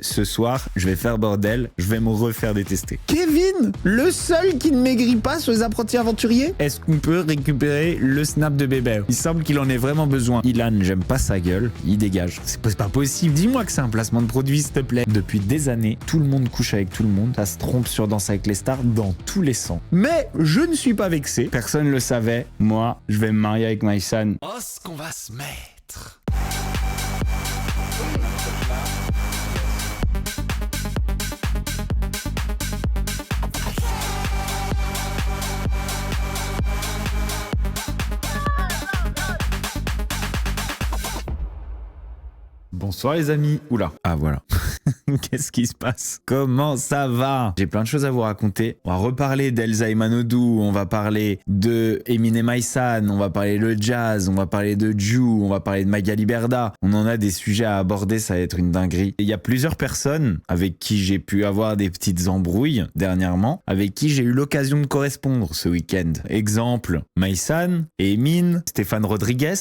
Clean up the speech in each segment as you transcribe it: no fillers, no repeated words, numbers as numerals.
Ce soir, je vais faire bordel, je vais me refaire détester. Kevin, le seul qui ne maigrit pas sur les apprentis aventuriers? Est-ce qu'on peut récupérer le snap de bébé? Il semble qu'il en ait vraiment besoin. Ilan, j'aime pas sa gueule, il dégage. C'est pas possible, dis-moi que c'est un placement de produit, s'il te plaît. Depuis des années, tout le monde couche avec tout le monde, ça se trompe sur Danse avec les stars dans tous les sens. Mais je ne suis pas vexé, personne le savait. Moi, je vais me marier avec Maïsan. Oh, ce qu'on va se mettre! Bonsoir les amis. Oula. Ah voilà. Qu'est-ce qui se passe? Comment ça va? J'ai plein de choses à vous raconter. On va reparler d'Elsa et Manodou, on va parler de Eminem Maïsan, on va parler de jazz, on va parler de Ju, on va parler de Magali Berda. On en a des sujets à aborder, ça va être une dinguerie. Il y a plusieurs personnes avec qui j'ai pu avoir des petites embrouilles dernièrement, avec qui j'ai eu l'occasion de correspondre ce week-end. Exemple, Maïsan, Emin, Stéphane Rodriguez.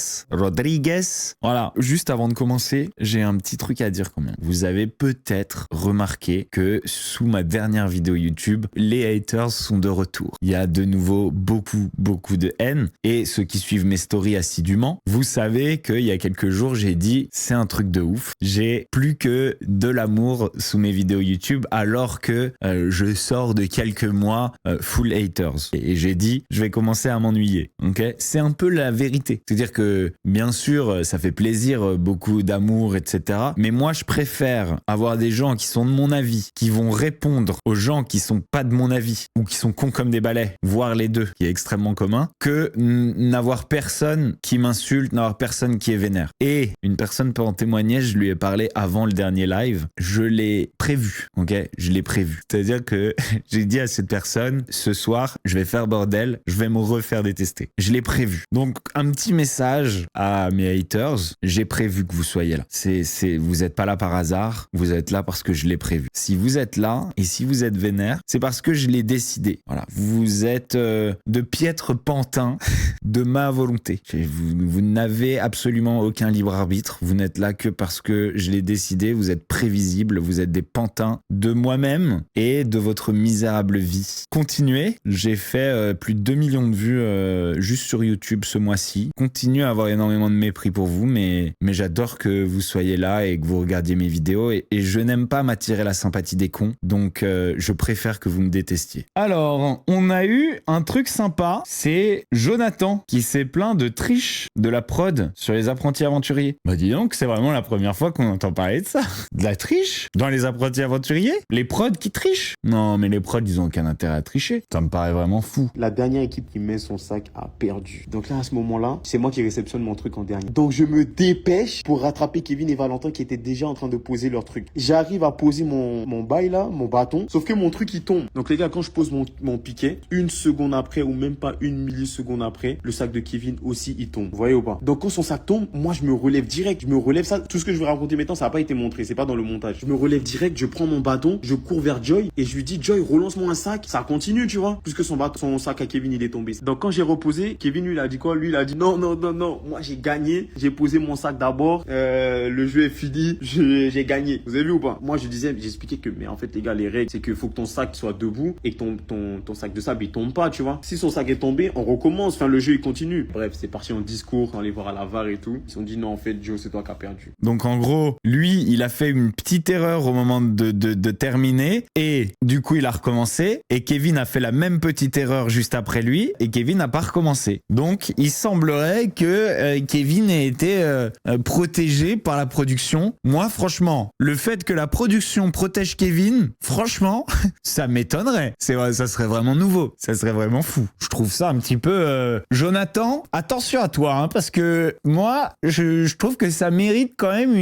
Voilà, juste avant de commencer, j'ai un petit truc à dire quand même. Vous avez peut-être remarqué que sous ma dernière vidéo YouTube, les haters sont de retour. Il y a de nouveau beaucoup de haine. Et ceux qui suivent mes stories assidûment, vous savez qu'il y a quelques jours, j'ai dit c'est un truc de ouf. J'ai plus que de l'amour sous mes vidéos YouTube alors que je sors de quelques mois full haters. Et j'ai dit je vais commencer à m'ennuyer. Okay, c'est un peu la vérité. C'est-à-dire que bien sûr, ça fait plaisir, beaucoup d'amour, etc. Mais moi, je préfère avoir des gens qui sont de mon avis, qui vont répondre aux gens qui sont pas de mon avis ou qui sont cons comme des balais, voire les deux, qui est extrêmement commun, que n'avoir personne qui m'insulte, n'avoir personne qui est vénère. Et une personne peut en témoigner, je lui ai parlé avant le dernier live, je l'ai prévu, ok? Je l'ai prévu. C'est-à-dire que j'ai dit à cette personne, ce soir, je vais faire bordel, je vais me refaire détester. Je l'ai prévu. Donc, un petit message à mes haters, j'ai prévu que vous soyez là. Vous êtes pas là par hasard, vous êtes là parce que je l'ai prévu. Si vous êtes là et si vous êtes vénère, c'est parce que je l'ai décidé. Voilà, vous êtes de piètres pantins de ma volonté. Vous n'avez absolument aucun libre arbitre. Vous n'êtes là que parce que je l'ai décidé. Vous êtes prévisibles, vous êtes des pantins de moi-même et de votre misérable vie. Continuez. J'ai fait plus de 2 millions de vues juste sur YouTube ce mois-ci. Continuez à avoir énormément de mépris pour vous, mais j'adore que vous soyez là et que vous regardiez mes vidéos et je n'aime pas m'attirer la sympathie des cons, donc je préfère que vous me détestiez. Alors, on a eu un truc sympa, c'est Jonathan qui s'est plaint de triche de la prod sur les apprentis aventuriers. Bah dis donc, c'est vraiment la première fois qu'on entend parler de ça. De la triche dans les apprentis aventuriers? Les prods qui trichent? Non, mais les prods, ils ont aucun intérêt à tricher. Ça me paraît vraiment fou. La dernière équipe qui met son sac a perdu. Donc là, à ce moment-là, c'est moi qui réceptionne mon truc en dernier. Donc je me dépêche pour rattraper Kevin et Valentin qui étaient déjà en train de poser leur truc. J'arrive à poser mon bail là, mon bâton, sauf que mon truc il tombe. Donc les gars, quand je pose mon piquet, une seconde après ou même pas une milliseconde après, le sac de Kevin aussi il tombe. Vous voyez ou pas? Donc quand son sac tombe, moi je me relève direct. Je me relève, ça, tout ce que je vais raconter maintenant, ça n'a pas été montré, c'est pas dans le montage. Je me relève direct, je prends mon bâton, je cours vers Joy et je lui dis Joy, relance-moi un sac. Ça continue, tu vois, puisque son sac à Kevin il est tombé. Donc quand j'ai reposé, Kevin lui il a dit quoi? Lui il a dit non, moi j'ai gagné, j'ai posé mon sac d'abord, le jeu est fini, j'ai gagné. Vous avez vu ou pas? Moi j'expliquais que mais en fait les gars, les règles c'est qu'il faut que ton sac soit debout et que ton sac de sable il tombe pas, tu vois. Si son sac est tombé, on recommence, enfin le jeu il continue. Bref, c'est parti en discours, on allait voir à la VAR et tout. Ils se sont dit non, en fait Joe c'est toi qui as perdu. Donc en gros, lui il a fait une petite erreur au moment de terminer et du coup il a recommencé et Kevin a fait la même petite erreur juste après lui et Kevin n'a pas recommencé. Donc il semblerait que Kevin ait été protégé par la production. Moi franchement, le fait que la production protège Kevin, franchement, ça m'étonnerait. C'est vrai, ça serait vraiment nouveau. Ça serait vraiment fou. Je trouve ça un petit peu... Jonathan, attention à toi, hein, parce que moi, je trouve que ça mérite quand même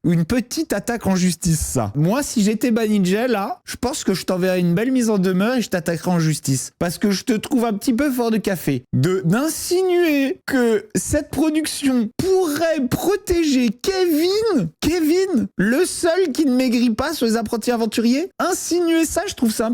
une petite attaque en justice, ça. Moi, si j'étais Banijay, là, je pense que je t'enverrais une belle mise en demeure et je t'attaquerai en justice. Parce que je te trouve un petit peu fort de café. D'insinuer que cette production pourrait protéger Kevin, le seul elle qui ne maigrit pas sur les apprentis aventuriers? Insinuer ça, je trouve ça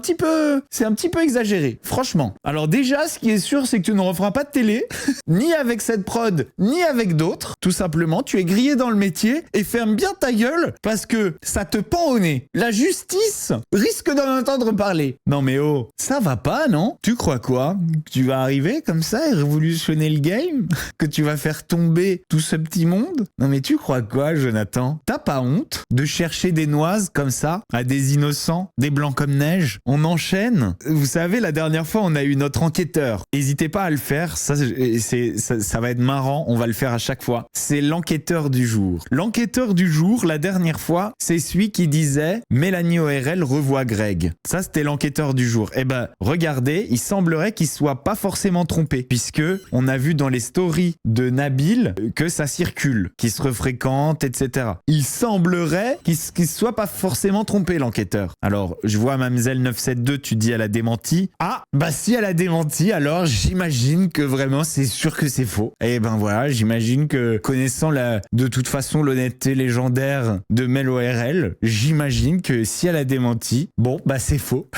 c'est un petit peu exagéré, franchement. Alors déjà, ce qui est sûr, c'est que tu ne referas pas de télé, ni avec cette prod, ni avec d'autres. Tout simplement, tu es grillé dans le métier et ferme bien ta gueule parce que ça te pend au nez. La justice risque d'en entendre parler. Non mais oh, ça va pas, non? Tu crois quoi? Que tu vas arriver comme ça et révolutionner le game? Que tu vas faire tomber tout ce petit monde? Non mais tu crois quoi, Jonathan? T'as pas honte de chercher des noises comme ça à des innocents, des blancs comme neige? On enchaîne. Vous savez, la dernière fois, on a eu notre enquêteur. N'hésitez pas à le faire. Ça va être marrant. On va le faire à chaque fois. C'est l'enquêteur du jour. L'enquêteur du jour, la dernière fois, c'est celui qui disait Mélanie ORL revoit Greg. Ça, c'était l'enquêteur du jour. Eh ben, regardez, il semblerait qu'il soit pas forcément trompé, puisque on a vu dans les stories de Nabil que ça circule, qu'il se refréquente, etc. Il semblerait qu'il soit pas forcément trompé, l'enquêteur. Alors, je vois Mademoiselle 972, tu dis elle a démenti. Ah, bah si elle a démenti, alors j'imagine que vraiment c'est sûr que c'est faux. Et ben voilà, j'imagine que connaissant de toute façon l'honnêteté légendaire de Mel ORL, j'imagine que si elle a démenti, bon bah c'est faux.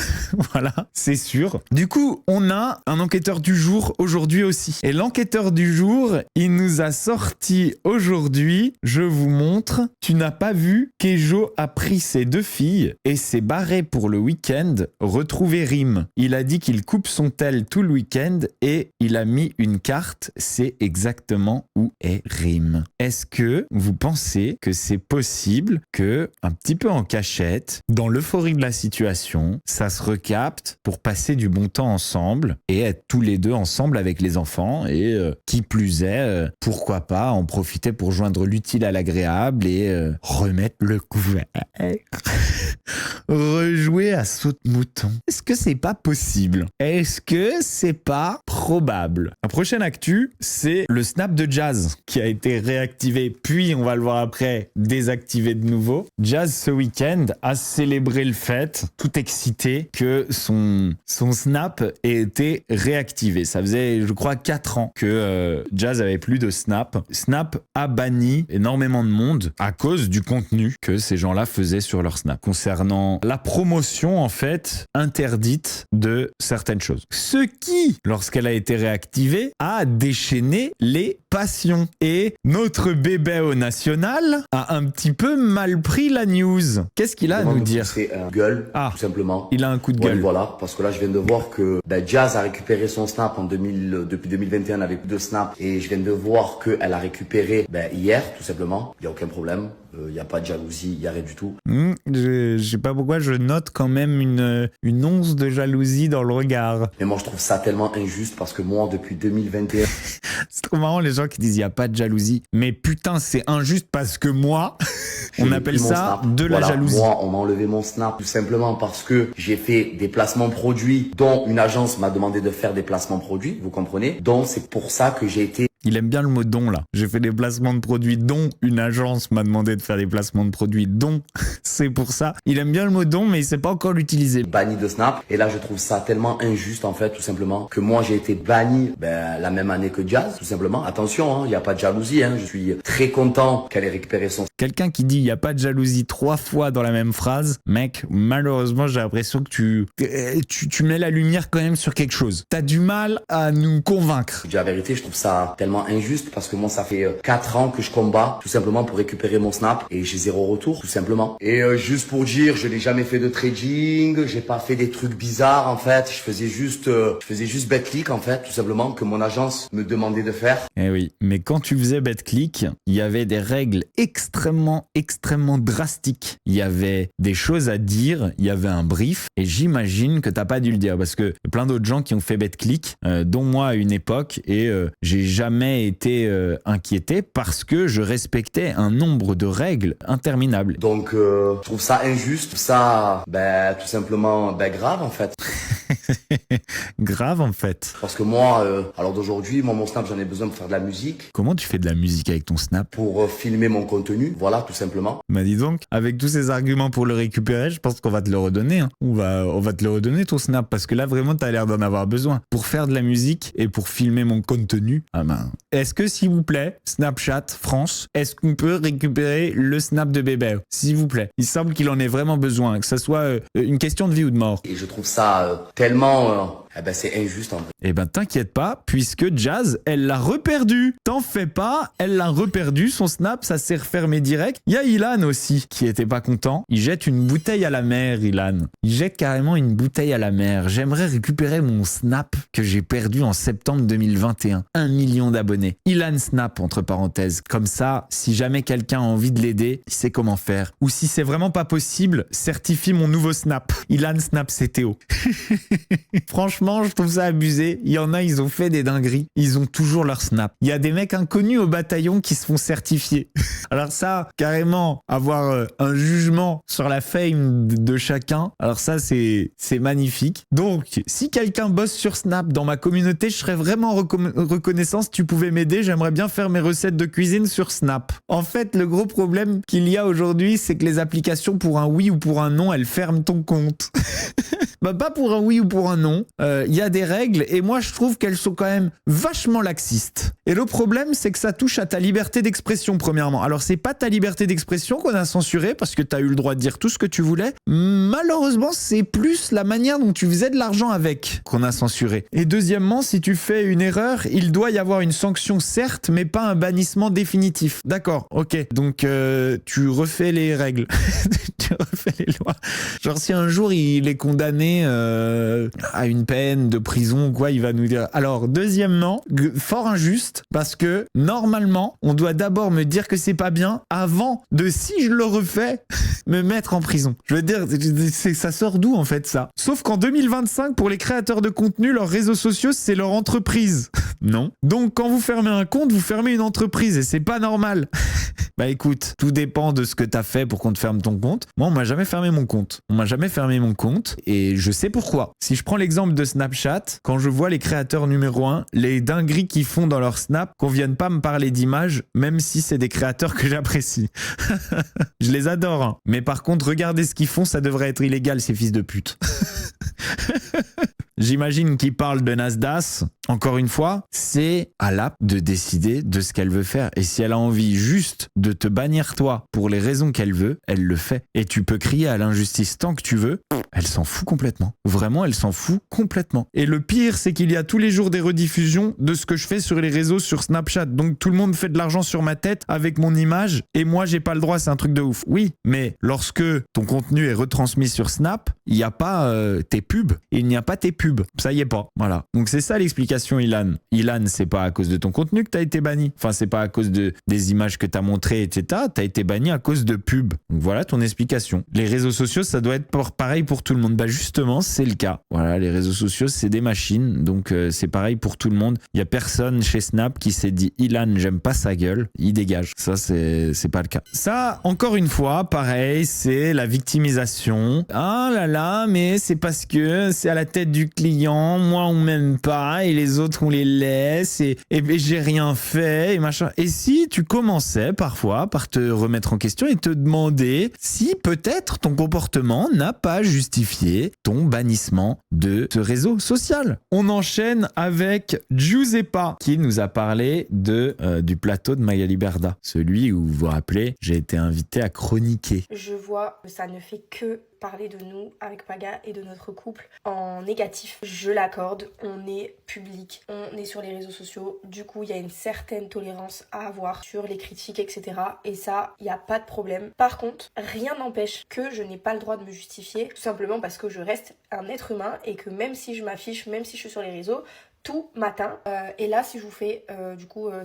Voilà, c'est sûr. Du coup, on a un enquêteur du jour aujourd'hui aussi. Et l'enquêteur du jour, il nous a sorti aujourd'hui, je vous montre, tu n'as pas vu qu'Ejo a pris ses 2 filles et s'est barré pour le week-end retrouver Rim. Il a dit qu'il coupe son tel tout le week-end et il a mis une carte, c'est exactement où est Rim. Est-ce que vous pensez que c'est possible que, un petit peu en cachette, dans l'euphorie de la situation, ça se recapte pour passer du bon temps ensemble et être tous les deux ensemble avec les enfants et qui plus est, pourquoi pas en profiter pour joindre l'utile à l'agréable et remettre le couvert. Rejouer à saute-mouton. Est-ce que c'est pas possible? Est-ce que c'est pas probable? La prochaine actu, c'est le snap de Jazz qui a été réactivé, puis on va le voir après, désactivé de nouveau. Jazz ce week-end a célébré le fait, tout excité, que son snap ait été réactivé. Ça faisait, je crois, 4 ans que Jazz avait plus de snap. Snap a banni énormément de monde à cause du contenu que ces gens-là faisaient sur leur snap. Concernant la promotion, en fait, interdite de certaines choses. Ce qui, lorsqu'elle a été réactivée, a déchaîné les passions. Et notre bébé au national a un petit peu mal pris la news. Qu'est-ce qu'il a à nous dire? C'est un gueule, tout simplement. Il a un coup de gueule. Voilà, parce que là, je viens de voir que Jazz a récupéré son snap depuis 2021 avec 2 snaps. Et je viens de voir qu'elle a récupéré hier, tout simplement. Il n'y a aucun problème. Il n'y a pas de jalousie, il n'y a rien du tout. Je sais pas pourquoi je note quand même une once de jalousie dans le regard. Mais moi, je trouve ça tellement injuste parce que moi, depuis 2021... C'est trop marrant les gens qui disent il n'y a pas de jalousie. Mais putain, c'est injuste parce que moi, on appelle ça de la jalousie. Moi, on m'a enlevé mon snap tout simplement parce que j'ai fait des placements produits dont une agence m'a demandé de faire des placements produits, vous comprenez? Donc, c'est pour ça que j'ai été... Il aime bien le mot don là. J'ai fait des placements de produits dont une agence m'a demandé de faire des placements de produits dont c'est pour ça. Il aime bien le mot don mais il sait pas encore l'utiliser. Banni de Snap. Et là je trouve ça tellement injuste en fait tout simplement que moi j'ai été banni la même année que Jazz tout simplement. Attention, il n'y a pas de jalousie. Je suis très content qu'elle ait récupéré son... Quelqu'un qui dit il n'y a pas de jalousie 3 fois dans la même phrase, mec, malheureusement j'ai l'impression que tu mets la lumière quand même sur quelque chose. T'as du mal à nous convaincre. Je dis la vérité, je trouve ça tellement injuste parce que moi ça fait 4 ans que je combats tout simplement pour récupérer mon snap et j'ai 0 retour tout simplement. Et juste pour dire, je n'ai jamais fait de trading, j'ai pas fait des trucs bizarres en fait, je faisais juste BetClick en fait tout simplement que mon agence me demandait de faire. Eh oui, mais quand tu faisais BetClick, il y avait des règles extrêmement drastiques. Il y avait des choses à dire, il y avait un brief et j'imagine que t'as pas dû le dire parce que y a plein d'autres gens qui ont fait BetClick, dont moi à une époque et j'ai jamais été inquiété parce que je respectais un nombre de règles interminables. Donc je trouve ça injuste, ça tout simplement grave en fait. Grave en fait. Parce que moi, alors d'aujourd'hui, moi mon Snap, j'en ai besoin pour faire de la musique, Comment tu fais de la musique avec ton Snap? pour filmer mon contenu, voilà, tout simplement. Bah dis donc, avec tous ces arguments pour le récupérer, je pense qu'on va te le redonner. Hein. On va te le redonner ton Snap parce que là vraiment t'as l'air d'en avoir besoin. Pour faire de la musique et pour filmer mon contenu, ah ben. Est-ce que s'il vous plaît, Snapchat France, est-ce qu'on peut récupérer le Snap de bébé? S'il vous plaît. Il semble qu'il en ait vraiment besoin, que ça soit une question de vie ou de mort. Et je trouve ça tellement... c'est injuste en vrai. Eh ben t'inquiète pas, puisque Jazz, elle l'a reperdu. T'en fais pas, elle l'a reperdu, son Snap, ça s'est refermé direct. Il y a Ilan aussi, qui était pas content. Il jette une bouteille à la mer, Ilan. Il jette carrément une bouteille à la mer. J'aimerais récupérer mon Snap que j'ai perdu en septembre 2021. 1 million d'abonnés. Ilan Snap, entre parenthèses. Comme ça, si jamais quelqu'un a envie de l'aider, il sait comment faire. Ou si c'est vraiment pas possible, certifie mon nouveau Snap. Ilan Snap CTO. Franchement, je trouve ça abusé. Il y en a, ils ont fait des dingueries. Ils ont toujours leur Snap. Il y a des mecs inconnus au bataillon qui se font certifier. Alors ça, carrément, avoir un jugement sur la fame de chacun, alors ça, c'est magnifique. Donc, si quelqu'un bosse sur Snap dans ma communauté, je serais vraiment reconnaissant si tu pouvais m'aider. J'aimerais bien faire mes recettes de cuisine sur Snap. En fait, le gros problème qu'il y a aujourd'hui, c'est que les applications pour un oui ou pour un non, elles ferment ton compte. Bah, pas pour un oui ou pour un non. Il y a des règles et moi je trouve qu'elles sont quand même vachement laxistes. Et le problème c'est que ça touche à ta liberté d'expression premièrement. Alors c'est pas ta liberté d'expression qu'on a censurée parce que t'as eu le droit de dire tout ce que tu voulais. Malheureusement c'est plus la manière dont tu faisais de l'argent avec qu'on a censuré. Et deuxièmement, si tu fais une erreur, il doit y avoir une sanction certes mais pas un bannissement définitif. D'accord, ok. Donc tu refais les règles. Tu refais les lois. Genre si un jour il est condamné à une peine de prison ou quoi, il va nous dire. Alors, deuxièmement, fort injuste, parce que normalement, on doit d'abord me dire que c'est pas bien avant de, si je le refais, me mettre en prison. Je veux dire, ça sort d'où en fait ça? Sauf qu'en 2025, pour les créateurs de contenu, leurs réseaux sociaux, c'est leur entreprise. Non. Donc, quand vous fermez un compte, vous fermez une entreprise et c'est pas normal. Bah écoute, tout dépend de ce que t'as fait pour qu'on te ferme ton compte. Moi, on m'a jamais fermé mon compte. On m'a jamais fermé mon compte et je sais pourquoi. Si je prends l'exemple de Snapchat, quand je vois les créateurs numéro 1, les dingueries qu'ils font dans leur Snap, qu'on vienne pas me parler d'images, même si c'est des créateurs que j'apprécie. Je les adore, hein. Mais par contre, regardez ce qu'ils font, ça devrait être illégal, ces fils de pute. J'imagine qu'il parle de Nasdaq. Encore une fois, c'est à l'app de décider de ce qu'elle veut faire. Et si elle a envie juste de te bannir toi pour les raisons qu'elle veut, elle le fait. Et tu peux crier à l'injustice tant que tu veux, elle s'en fout complètement. Vraiment, elle s'en fout complètement. Et le pire, c'est qu'il y a tous les jours des rediffusions de ce que je fais sur les réseaux, sur Snapchat. Donc tout le monde fait de l'argent sur ma tête avec mon image et moi, j'ai pas le droit, c'est un truc de ouf. Oui, mais lorsque ton contenu est retransmis sur Snap, il n'y a pas tes pubs. Il n'y a pas tes pubs. Ça y est pas. Voilà. Donc c'est ça l'explication, Ilan. Ilan, c'est pas à cause de ton contenu que t'as été banni. Enfin, c'est pas à cause des images que t'as montrées, etc. T'as été banni à cause de pubs. Donc voilà ton explication. Les réseaux sociaux, ça doit être pareil pour tout le monde. Bah justement, c'est le cas. Voilà, les réseaux sociaux, c'est des machines. Donc c'est pareil pour tout le monde. Il y a personne chez Snap qui s'est dit Ilan, j'aime pas sa gueule. Il dégage. Ça, c'est pas le cas. Ça, encore une fois, pareil, c'est la victimisation. Ah là là, mais c'est parce que c'est à la tête du client, moi on m'aime pas et les autres on les laisse et j'ai rien fait et machin. Et si tu commençais parfois par te remettre en question et te demander si peut-être ton comportement n'a pas justifié ton bannissement de ce réseau social. On enchaîne avec Giuseppa qui nous a parlé du plateau de Magali Berda, celui où vous vous rappelez, j'ai été invité à chroniquer. Je vois que ça ne fait que parler de nous avec Paga et de notre couple en négatif. Je l'accorde, on est public, on est sur les réseaux sociaux, du coup il y a une certaine tolérance à avoir sur les critiques, etc. Et ça, il n'y a pas de problème. Par contre, rien n'empêche que je n'ai pas le droit de me justifier, tout simplement parce que je reste un être humain et que même si je m'affiche, même si je suis sur les réseaux, tout matin. Et là, si je vous fais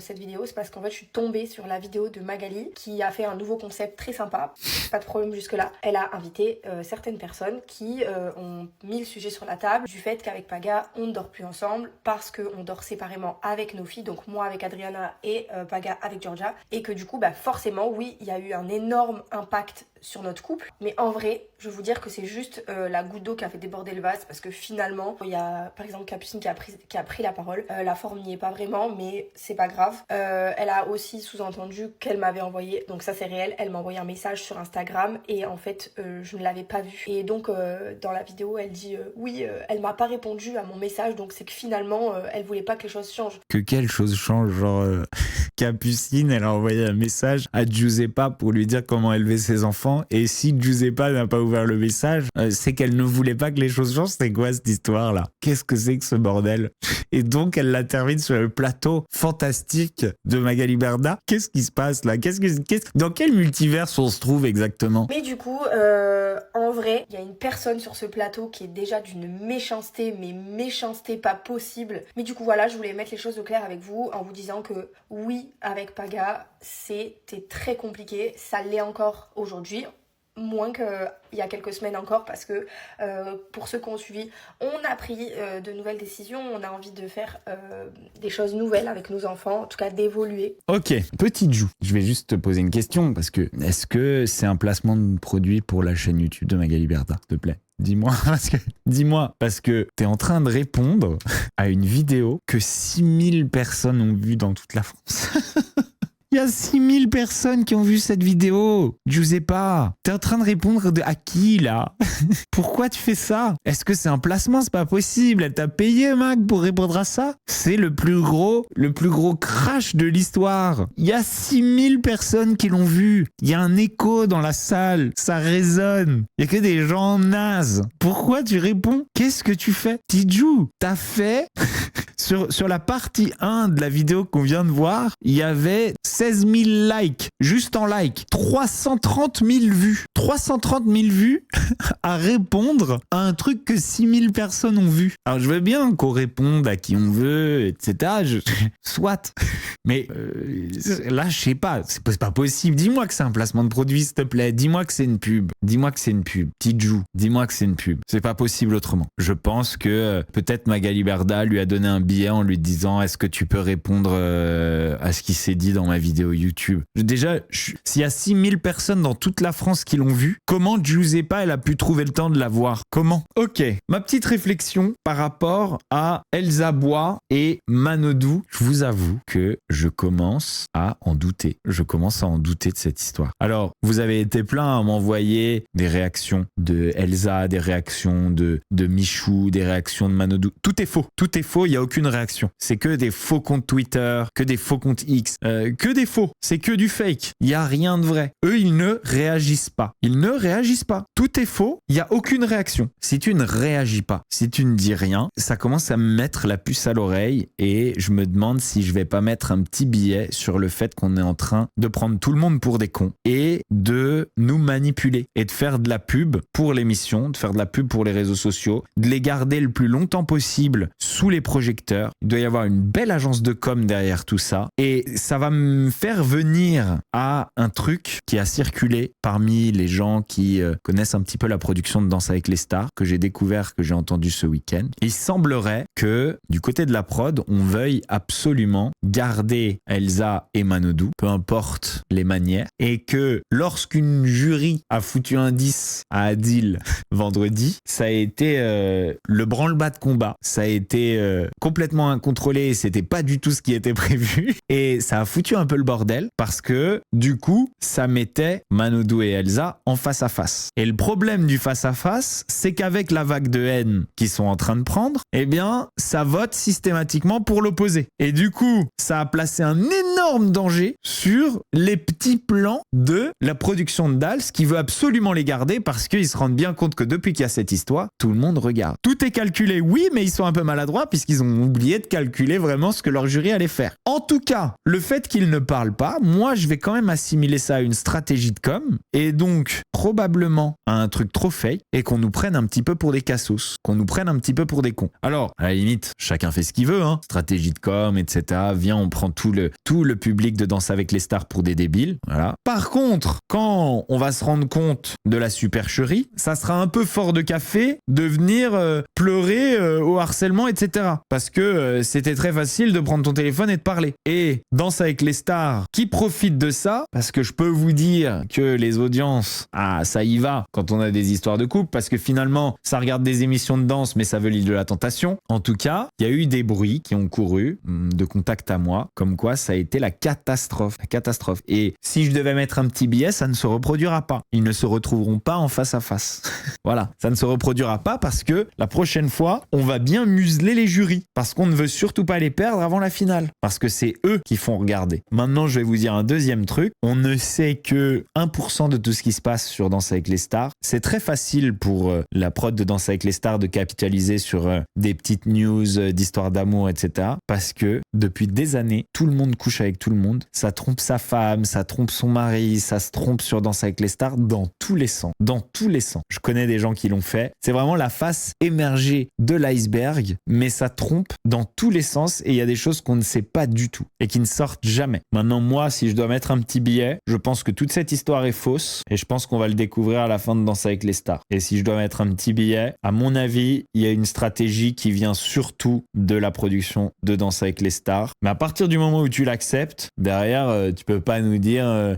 cette vidéo, c'est parce qu'en fait, je suis tombée sur la vidéo de Magali qui a fait un nouveau concept très sympa. Pas de problème jusque-là. Elle a invité certaines personnes qui ont mis le sujet sur la table du fait qu'avec Paga, on ne dort plus ensemble parce qu'on dort séparément avec nos filles, donc moi avec Adriana et Paga avec Georgia. Et que du coup, forcément, oui, il y a eu un énorme impact sur notre couple. Mais en vrai, je vais vous dire que c'est juste la goutte d'eau qui a fait déborder le vase, parce que finalement, il y a par exemple Capucine qui a pris la parole. La forme n'y est pas vraiment, mais c'est pas grave. Elle a aussi sous-entendu qu'elle m'avait envoyé, donc ça c'est réel, elle m'a envoyé un message sur Instagram et en fait je ne l'avais pas vu. Et donc dans la vidéo elle dit oui, elle m'a pas répondu à mon message, donc c'est que finalement elle voulait pas que les choses changent. Que quelque chose change, genre Capucine, elle a envoyé un message à Giuseppa pour lui dire comment élever ses enfants, et si Giuseppa n'a pas ouvert le message, c'est qu'elle ne voulait pas que les choses changent. C'est quoi cette histoire là? Qu'est-ce que c'est que ce bordel? Et donc elle la termine sur le plateau fantastique de Magali Berda. Qu'est-ce qui se passe là? Dans quel multiverse on se trouve exactement? Mais du coup, en vrai, il y a une personne sur ce plateau qui est déjà d'une méchanceté, mais méchanceté pas possible. Mais du coup, voilà, je voulais mettre les choses au clair avec vous en vous disant que oui, avec Paga, c'était très compliqué. Ça l'est encore aujourd'hui. Moins qu'il y a quelques semaines encore, parce que pour ceux qui ont suivi, on a pris de nouvelles décisions, on a envie de faire des choses nouvelles avec nos enfants, en tout cas d'évoluer. Ok, petite Jou, je vais juste te poser une question, parce que est-ce que c'est un placement de produit pour la chaîne YouTube de Magali Berda, s'il te plaît? Dis-moi, parce que t'es en train de répondre à une vidéo que 6000 personnes ont vue dans toute la France. Il y a 6000 personnes qui ont vu cette vidéo. Giuseppa, t'es en train de répondre à qui, là? Pourquoi tu fais ça? Est-ce que c'est un placement? C'est pas possible. Elle t'a payé, Mag, pour répondre à ça? C'est le plus gros crash de l'histoire. Il y a 6000 personnes qui l'ont vu. Il y a un écho dans la salle. Ça résonne. Il y a que des gens nazes. Pourquoi tu réponds? Qu'est-ce que tu fais? Tidjou, t'as fait... Sur la partie 1 de la vidéo qu'on vient de voir, il y avait 16 000 likes, juste en like, 330 000 vues. 330 000 vues à répondre à un truc que 6 000 personnes ont vu. Alors je veux bien qu'on réponde à qui on veut, etc. Soit. Mais là, je sais pas, c'est pas possible. Dis-moi que c'est un placement de produit, s'il te plaît. Dis-moi que c'est une pub. Dis-moi que c'est une pub. Tidjou, dis-moi que c'est une pub. C'est pas possible autrement. Je pense que peut-être Magali Berda lui a donné un billet en lui disant est-ce que tu peux répondre à ce qui s'est dit dans ma vidéo YouTube. Déjà, s'il y a 6000 personnes dans toute la France qui l'ont vu, comment Giuseppa elle a pu trouver le temps de la voir? Comment? Ok, ma petite réflexion par rapport à Elsa Bois et Manodou, je vous avoue que je commence à en douter. Je commence à en douter de cette histoire. Alors, vous avez été plein à m'envoyer des réactions de Elsa, des réactions de Michou, des réactions de Manodou. Tout est faux. Tout est faux, il n'y a aucune réaction. C'est que des faux comptes Twitter, que des faux comptes X, que des faux. C'est que du fake. Il n'y a rien de vrai. Eux, ils ne réagissent pas. Ils ne réagissent pas. Tout est faux, il n'y a aucune réaction. Si tu ne réagis pas, si tu ne dis rien, ça commence à me mettre la puce à l'oreille et je me demande si je vais pas mettre un petit billet sur le fait qu'on est en train de prendre tout le monde pour des cons et de nous manipuler et de faire de la pub pour l'émission, de faire de la pub pour les réseaux sociaux, de les garder le plus longtemps possible sous les projecteurs. Il doit y avoir une belle agence de com derrière tout ça et ça va me faire venir à un truc qui a circulé parmi les gens qui connaissent un petit peu la production de Danse avec les stars, que j'ai découvert, que j'ai entendu ce week-end. Il semblerait que du côté de la prod, on veuille absolument garder Elsa et Manodou, peu importe les manières, et que lorsqu'une jury a foutu un 10 à Adil vendredi, ça a été le branle-bas de combat. Ça a été complètement incontrôlé, c'était pas du tout ce qui était prévu et ça a foutu un peu le bordel parce que du coup ça mettait Manodou et Elsa en face à face. Et le problème du face à face, c'est qu'avec la vague de haine qu'ils sont en train de prendre, eh bien ça vote systématiquement pour l'opposé. Et du coup ça a placé un énorme danger sur les petits plans de la production de Dals qui veut absolument les garder parce qu'ils se rendent bien compte que depuis qu'il y a cette histoire, tout le monde regarde. Tout est calculé, oui, mais ils sont un peu maladroits puisqu'ils ont oublié de calculer vraiment ce que leur jury allait faire. En tout cas, le fait qu'ils ne parlent pas, moi je vais quand même assimiler ça à une stratégie de com et donc probablement à un truc trop fake et qu'on nous prenne un petit peu pour des cassos, qu'on nous prenne un petit peu pour des cons. Alors, à la limite, chacun fait ce qu'il veut, hein. Stratégie de com, etc. Viens, on prend tout le public de Danse avec les stars pour des débiles. Voilà. Par contre, quand on va se rendre compte de la supercherie, ça sera un peu fort de café de venir pleurer au harcèlement, etc. parce que c'était très facile de prendre ton téléphone et de parler. Et Danse avec les stars qui profite de ça, parce que je peux vous dire que les audiences, ça y va quand on a des histoires de couple, parce que finalement, ça regarde des émissions de danse, mais ça veut l'île de la tentation. En tout cas, il y a eu des bruits qui ont couru de contact à moi, comme quoi ça a été la catastrophe. La catastrophe. Et si je devais mettre un petit billet, ça ne se reproduira pas. Ils ne se retrouveront pas en face à face. Voilà, ça ne se reproduira pas parce que la prochaine fois, on va bien museler les jurys, parce qu'on ne veut surtout pas les perdre avant la finale, parce que c'est eux qui font regarder. Maintenant, je vais vous dire un deuxième truc. On ne sait que 1% de tout ce qui se passe sur Danse avec les stars. C'est très facile pour la prod de Danse avec les stars de capitaliser sur des petites news d'histoire d'amour, etc. Parce que depuis des années, tout le monde couche avec tout le monde. Ça trompe sa femme, ça trompe son mari, ça se trompe sur Danse avec les stars dans tous les sens. Dans tous les sens. Je connais des gens qui l'ont fait. C'est vraiment la face émergée de l'iceberg, mais ça trompe dans tous les sens et il y a des choses qu'on ne sait pas du tout et qui ne sortent jamais. Maintenant, moi, si je dois mettre un petit billet, je pense que toute cette histoire est fausse et je pense qu'on va le découvrir à la fin de Danse avec les stars. Et si je dois mettre un petit billet, à mon avis, il y a une stratégie qui vient surtout de la production de Danse avec les stars. Mais à partir du moment où tu l'acceptes, derrière, tu peux pas nous dire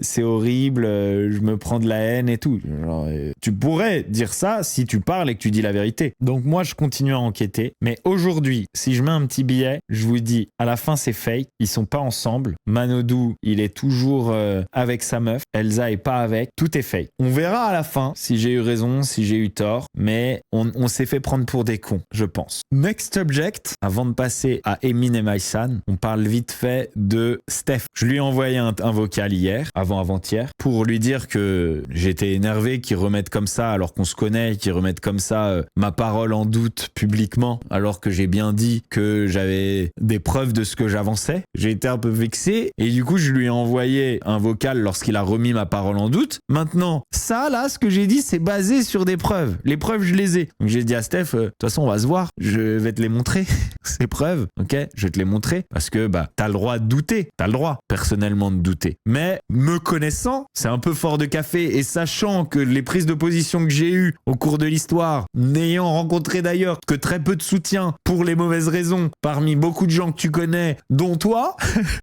c'est horrible, je me prends de la haine et tout. Genre, tu pourrais dire ça si tu parles et que tu dis la vérité. Donc moi, je continue à enquêter. Mais aujourd'hui, si je mets un petit billet, je vous dis, à la fin, c'est fake. Ils sont pas ensemble. Manodou, il est toujours avec sa meuf. Elsa est pas avec. Tout est fake. On verra à la fin si j'ai eu raison, si j'ai eu tort. Mais on s'est fait prendre pour des cons, je pense. Next subject, avant de passer à Emin et Maïsan, on parle vite fait de Steph. Je lui ai envoyé un vocal hier, avant-hier, pour lui dire que j'étais énervé qu'ils remettent comme ça, alors qu'on se connaît, qu'ils remettent comme ça ma parole en doute publiquement, alors que j'ai bien dit que j'avais des preuves de ce que j'avançais. J'ai été un peu vexé et du coup je lui ai envoyé un vocal lorsqu'il a remis ma parole en doute. Maintenant, ça là, ce que j'ai dit, c'est basé sur des preuves. Les preuves, je les ai. Donc j'ai dit à Steph, de toute façon on va se voir, je vais te les montrer, ces preuves, ok? Je vais te les montrer parce que t'as le droit de douter, t'as le droit personnellement de douter. Mais me connaissant, c'est un peu fort de café et sachant que les prises de position que j'ai eues au cours de l'histoire, n'ayant rencontré d'ailleurs que très peu de soutien pour les mauvaises raisons parmi beaucoup de gens que tu connais, dont toi,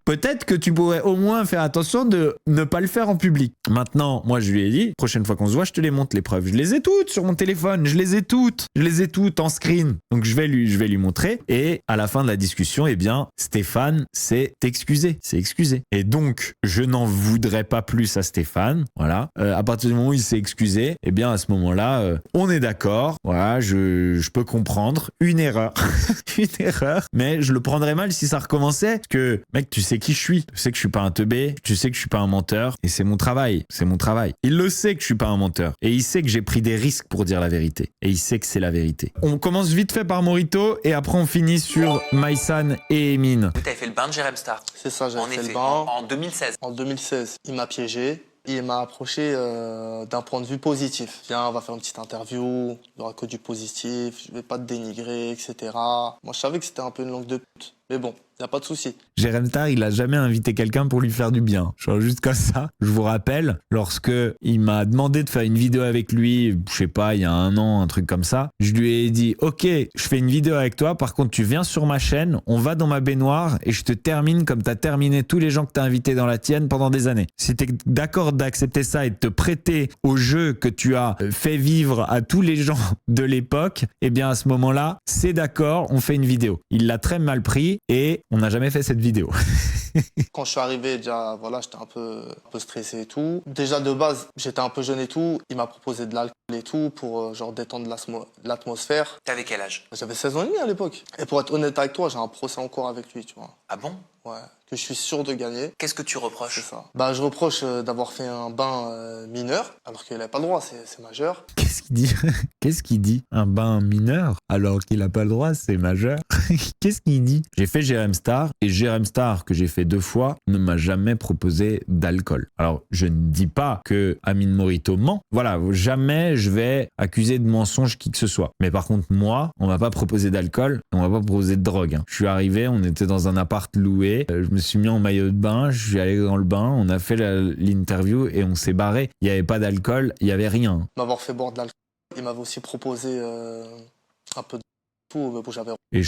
peut-être que tu pourrais au moins faire attention de ne pas le faire en public. Maintenant, moi je lui ai dit, prochaine fois qu'on se voit, je te les montre les preuves. Je les ai toutes sur mon téléphone, je les ai toutes en screen. Donc je vais lui montrer et à la fin de la discussion, eh bien, Stéphane s'est excusé. Et donc, je n'en voudrais pas plus à Stéphane. Voilà. À partir du moment où il s'est excusé, eh bien, à ce moment-là, on est d'accord. Voilà, je peux comprendre une erreur. Une erreur. Mais je le prendrais mal si ça recommençait. Parce que, mec, tu sais qui je suis. Tu sais que je suis pas un teubé. Tu sais que je suis pas un menteur. Et c'est mon travail. C'est mon travail. Il le sait que je suis pas un menteur. Et il sait que j'ai pris des risques pour dire la vérité. Et il sait que c'est la vérité. On commence vite fait par Morito et après on finit sur Maïsan et Emin. Tu avais fait le bain de Jérém Star. C'est ça, j'avais fait effet, le bain. en 2016. En 2016, il m'a piégé. Il m'a approché d'un point de vue positif. Viens, on va faire une petite interview, il n'y aura que du positif, je vais pas te dénigrer, etc. Moi, je savais que c'était un peu une langue de pute. Mais bon, il n'y a pas de souci. Jérém Star, il a jamais invité quelqu'un pour lui faire du bien. Genre juste comme ça. Je vous rappelle, lorsque il m'a demandé de faire une vidéo avec lui, je sais pas, il y a 1 an, un truc comme ça, je lui ai dit, ok, je fais une vidéo avec toi, par contre tu viens sur ma chaîne, on va dans ma baignoire et je te termine comme t'as terminé tous les gens que t'as invités dans la tienne pendant des années. Si t'es d'accord d'accepter ça et de te prêter au jeu que tu as fait vivre à tous les gens de l'époque, eh bien à ce moment-là, c'est d'accord, on fait une vidéo. Il l'a très mal pris et on n'a jamais fait cette vidéo. Quand je suis arrivé, déjà, voilà, j'étais un peu stressé et tout. Déjà, de base, j'étais un peu jeune et tout. Il m'a proposé de l'alcool et tout pour genre détendre l'atmosphère. T'avais quel âge? J'avais 16 ans et demi à l'époque. Et pour être honnête avec toi, j'ai un procès en cours avec lui, tu vois. Ah bon? Ouais, que je suis sûr de gagner. Qu'est-ce que tu reproches? C'est ça. Je reproche d'avoir fait un bain mineur, alors qu'il n'a pas le droit, c'est majeur. Qu'est-ce qu'il dit? Qu'est-ce qu'il dit? Un bain mineur alors qu'il n'a pas le droit, c'est majeur. Qu'est-ce qu'il dit? J'ai fait Jérém Star et Jérém Star, que j'ai fait 2 fois, ne m'a jamais proposé d'alcool. Alors, je ne dis pas que Amine Morito ment. Voilà, jamais je vais accuser de mensonge qui que ce soit. Mais par contre, moi, on m'a pas proposé d'alcool, on m'a pas proposé de drogue. Je suis arrivé, on était dans un appart loué, je me suis mis en maillot de bain, je suis allé dans le bain, on a fait l'interview et on s'est barré. Il n'y avait pas d'alcool, il n'y avait rien. M'avoir fait boire de l'alcool. Il m'avait aussi proposé un peu de tout, mais bon, j'avais... Et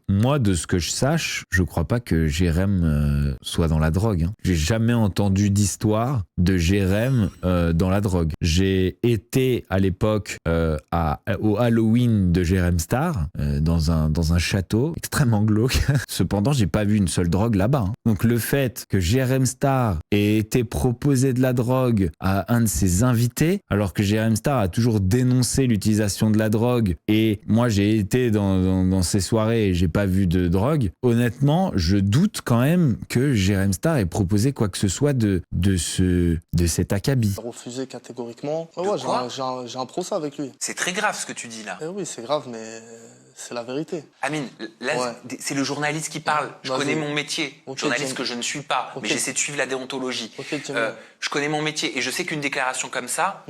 moi, de ce que je sache, je crois pas que Jérém soit dans la drogue. Hein. J'ai jamais entendu d'histoire de Jérém dans la drogue. J'ai été à l'époque au Halloween de Jérém Star, dans un château extrêmement glauque. Cependant, j'ai pas vu une seule drogue là-bas. Hein. Donc le fait que Jérém Star ait été proposé de la drogue à un de ses invités, alors que Jérém Star a toujours dénoncé l'utilisation de la drogue, et moi j'ai été dans ces soirées et j'ai pas vu de drogue, honnêtement, je doute quand même que Jérém Star ait proposé quoi que ce soit de cet acabit. Refusé catégoriquement. De Ouais, quoi j'ai un procès avec lui. C'est très grave ce que tu dis là. Eh oui, c'est grave, mais c'est la vérité. Amine, là, Ouais. c'est le journaliste qui parle. Je Vas-y. connais mon métier. Ok, Journaliste dis-moi. que je ne suis pas, Ok. mais j'essaie de suivre la déontologie. Ok, dis-moi. Je connais mon métier et je sais qu'une déclaration comme ça,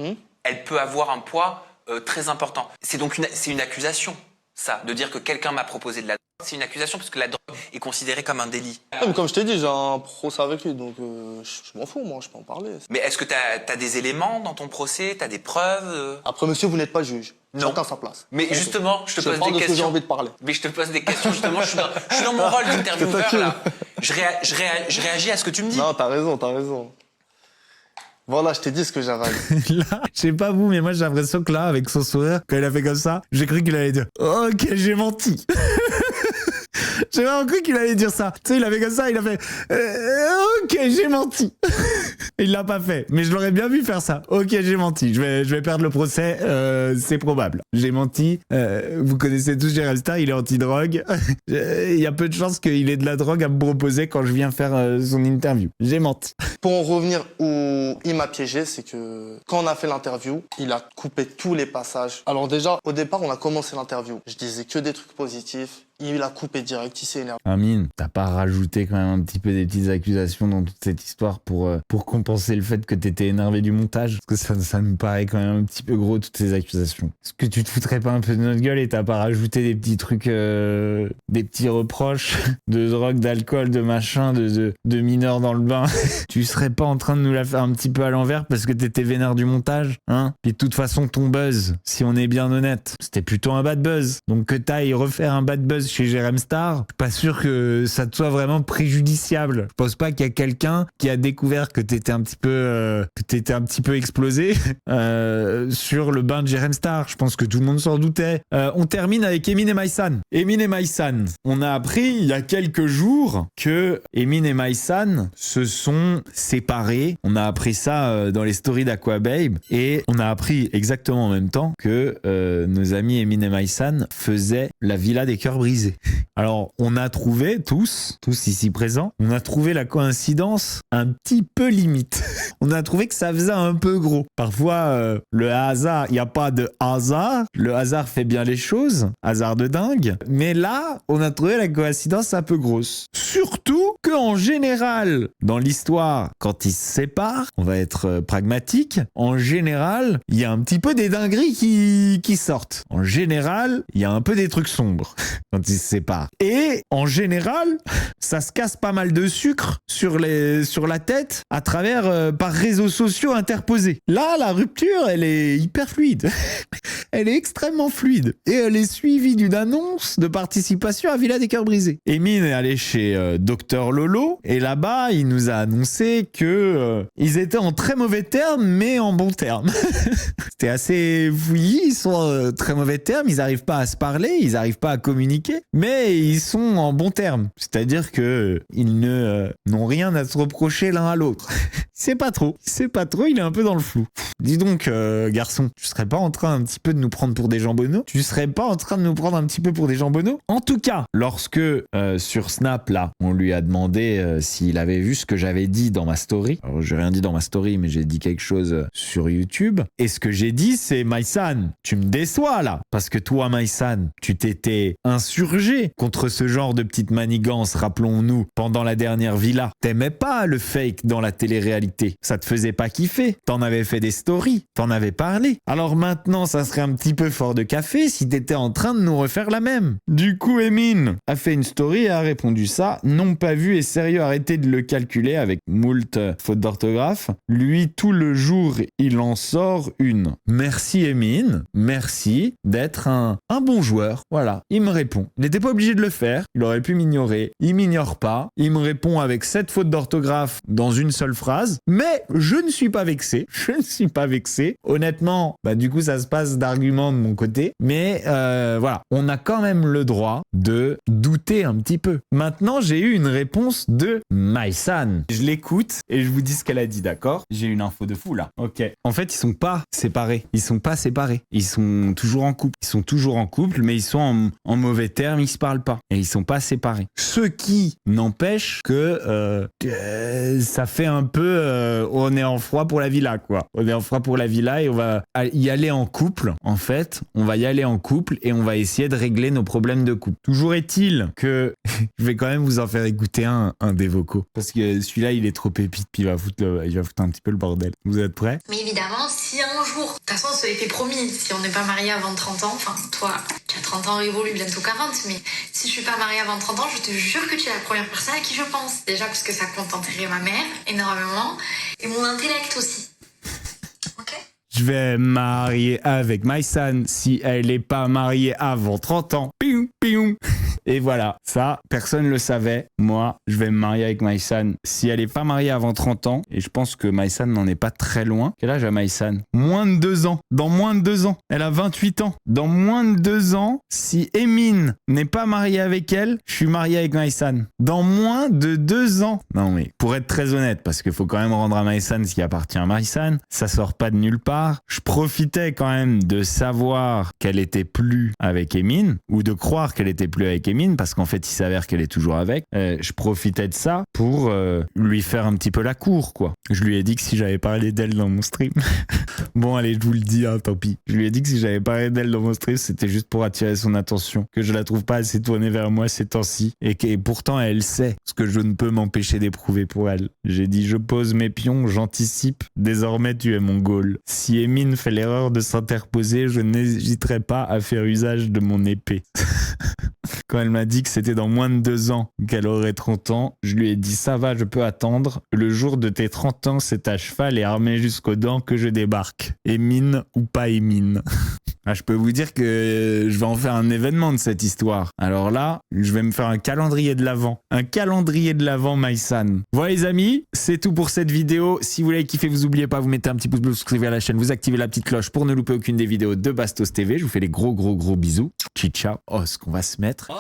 elle peut avoir un poids très important. C'est donc une accusation, ça, de dire que quelqu'un m'a proposé de la drogue. C'est une accusation parce que la drogue est considérée comme un délit. Ouais, mais comme je t'ai dit, j'ai un procès avec lui, donc je m'en fous, moi, je peux en parler. Mais est-ce que t'as des éléments dans ton procès? T'as des preuves? Après, monsieur, vous n'êtes pas juge. Non. Chacun sa place. Mais Ok. justement, je te pose parle des de ce que j'ai questions. envie de parler. Mais je te pose des questions, justement, je suis dans mon rôle d'intervieweur, là. Je réagis à ce que tu me dis. Non, t'as raison. Voilà, je t'ai dit ce que j'avais à dire. Là, je sais pas vous, mais moi j'ai l'impression que là, avec son sourire, quand il a fait comme ça, j'ai cru qu'il allait dire « Ok, j'ai menti ». J'ai vraiment cru qu'il allait dire ça. Tu sais, il avait comme ça, il a fait ok, j'ai menti. Il l'a pas fait, mais je l'aurais bien vu faire ça. Ok, j'ai menti. Je vais perdre le procès, c'est probable. J'ai menti. Vous connaissez tous Jérém Star, il est anti-drogue. Il y a peu de chances qu'il ait de la drogue à me proposer quand je viens faire son interview. J'ai menti. Pour en revenir où il m'a piégé, c'est que quand on a fait l'interview, il a coupé tous les passages. Alors déjà, au départ, on a commencé l'interview. Je disais que des trucs positifs. Il a coupé direct, il s'est énervé. Amine, t'as pas rajouté quand même un petit peu des petites accusations dans toute cette histoire pour compenser le fait que t'étais énervé du montage? Parce que ça me paraît quand même un petit peu gros, toutes ces accusations. Est-ce que tu te foutrais pas un peu de notre gueule et t'as pas rajouté des petits trucs, des petits reproches de drogue, d'alcool, de machin, de mineurs dans le bain? Tu serais pas en train de nous la faire un petit peu à l'envers parce que t'étais vénère du montage, hein? Et de toute façon, ton buzz, si on est bien honnête, c'était plutôt un bad buzz. Donc que t'ailles refaire un bad buzz chez Jérém Star, je suis pas sûr que ça te soit vraiment préjudiciable. Je pense pas qu'il y a quelqu'un qui a découvert que t'étais un petit peu explosé sur le bain de Jérém Star. Je pense que tout le monde s'en doutait. On termine avec Emin et Maïsan. Emin et Maïsan. On a appris il y a quelques jours que Emin et Maïsan se sont séparés. On a appris ça dans les stories d'Aquababe et on a appris exactement en même temps que nos amis Emin et Maïsan faisaient la villa des cœurs brisés. Alors, on a trouvé, tous ici présents, on a trouvé la coïncidence un petit peu limite. On a trouvé que ça faisait un peu gros. Parfois, le hasard, il n'y a pas de hasard. Le hasard fait bien les choses. Hasard de dingue. Mais là, on a trouvé la coïncidence un peu grosse. Surtout qu'en général, dans l'histoire, quand ils se séparent, on va être pragmatique, en général, il y a un petit peu des dingueries qui sortent. En général, il y a un peu des trucs sombres quand ils se séparent. Et en général, ça se casse pas mal de sucre sur la tête à travers par réseaux sociaux interposés. Là, la rupture, elle est hyper fluide. Elle est extrêmement fluide. Et elle est suivie d'une annonce de participation à Villa des Cœurs Brisés. Emine est allé chez Docteur Lolo et là-bas, il nous a annoncé que ils étaient en très mauvais termes, mais en bons termes. C'était assez fouillis, ils sont en très mauvais termes, ils n'arrivent pas à se parler, ils n'arrivent pas à communiquer, mais ils sont en bons termes. C'est-à-dire que ils n'ont rien à se reprocher l'un à l'autre. C'est pas trop, il est un peu dans le flou. Dis donc, garçon, tu serais pas en train un petit peu de nous prendre pour des jambonneaux? Tu serais pas en train de nous prendre un petit peu pour des jambonneaux? En tout cas, lorsque sur Snap, là, on lui a demandé s'il avait vu ce que j'avais dit dans ma story. Alors, j'ai rien dit dans ma story, mais j'ai dit quelque chose sur YouTube. Et ce que j'ai dit, c'est Maïsan, tu me déçois là. Parce que toi, Maïsan, tu t'étais insulté t'insurger contre ce genre de petite manigance, rappelons-nous, pendant la dernière villa. T'aimais pas le fake dans la télé-réalité. Ça te faisait pas kiffer. T'en avais fait des stories, t'en avais parlé. Alors maintenant, ça serait un petit peu fort de café si t'étais en train de nous refaire la même. Du coup, Emin a fait une story et a répondu ça. Non pas vu et sérieux, arrêtez de le calculer avec moult fautes d'orthographe. Lui, tout le jour, il en sort une. Merci Emin, merci d'être un bon joueur. Voilà, il me répond. Il n'était pas obligé de le faire, il aurait pu m'ignorer. Il m'ignore pas, il me répond avec 7 fautes d'orthographe dans une seule phrase. Mais je ne suis pas vexé, je ne suis pas vexé. Honnêtement, du coup, ça se passe d'arguments de mon côté. Mais voilà, on a quand même le droit de douter un petit peu. Maintenant, j'ai eu une réponse de Maïsan. Je l'écoute et je vous dis ce qu'elle a dit, d'accord? J'ai une info de fou là. Ok. En fait, ils sont pas séparés. Ils sont pas séparés. Ils sont toujours en couple. Ils sont toujours en couple, mais ils sont en mauvais termes. Ils se parlent pas. Et ils sont pas séparés. Ce qui n'empêche que ça fait un peu... on est en froid pour la villa, quoi. On est en froid pour la villa et on va y aller en couple. En fait, on va y aller en couple et on va essayer de régler nos problèmes de couple. Toujours est-il que je vais quand même vous en faire écouter un des vocaux. Parce que celui-là, il est trop pépite, puis il va foutre un petit peu le bordel. Vous êtes prêts? Mais évidemment, si un jour, de toute façon, ça a été promis, si on n'est pas marié avant 30 ans, enfin, toi, tu as 30 ans révolu, bientôt 40, mais si je suis pas mariée avant 30 ans, je te jure que tu es la première personne à qui je pense. Déjà parce que ça contenterait ma mère énormément, et mon intellect aussi. Ok? Je vais me marier avec Maïsan si elle n'est pas mariée avant 30 ans. Piou, piou. Et voilà, ça, personne ne le savait. Moi, je vais me marier avec Maïsan si elle n'est pas mariée avant 30 ans. Et je pense que Maïsan n'en est pas très loin. Quel âge a Maïsan? Moins de 2 ans. Dans moins de 2 ans. Elle a 28 ans. Dans moins de 2 ans, si Emin n'est pas marié avec elle, je suis marié avec Maïsan. Dans moins de 2 ans. Non mais, pour être très honnête, parce qu'il faut quand même rendre à Maïsan ce qui appartient à Maïsan, ça sort pas de nulle part. Je profitais quand même de savoir qu'elle était plus avec Emin, ou de croire qu'elle était plus avec Emin, parce qu'en fait il s'avère qu'elle est toujours avec. Je profitais de ça pour lui faire un petit peu la cour, quoi. Je lui ai dit que si j'avais parlé d'elle dans mon stream bon allez, je vous le dis, hein, tant pis. Je lui ai dit que si j'avais parlé d'elle dans mon stream, c'était juste pour attirer son attention, que je la trouve pas assez tournée vers moi ces temps-ci, et pourtant elle sait ce que je ne peux m'empêcher d'éprouver pour elle. J'ai dit: je pose mes pions, j'anticipe, désormais tu es mon goal. Si Emin fait l'erreur de s'interposer, je n'hésiterai pas à faire usage de mon épée. Quand elle m'a dit que c'était dans moins de 2 ans qu'elle aurait 30 ans, je lui ai dit: ça va, je peux attendre. Le jour de tes 30 ans, c'est à cheval et armé jusqu'aux dents que je débarque. Emin ou pas Emin. Ah, je peux vous dire que je vais en faire un événement de cette histoire. Alors là, je vais me faire un calendrier de l'Avent. Un calendrier de l'Avent Maïsan. Voilà les amis, c'est tout pour cette vidéo. Si vous l'avez kiffé, vous n'oubliez pas, vous mettez un petit pouce bleu, vous souscrivez à la chaîne, vous activez la petite cloche pour ne louper aucune des vidéos de Bastos TV. Je vous fais des gros bisous. Ciao. Oh, ce qu'on va se mettre.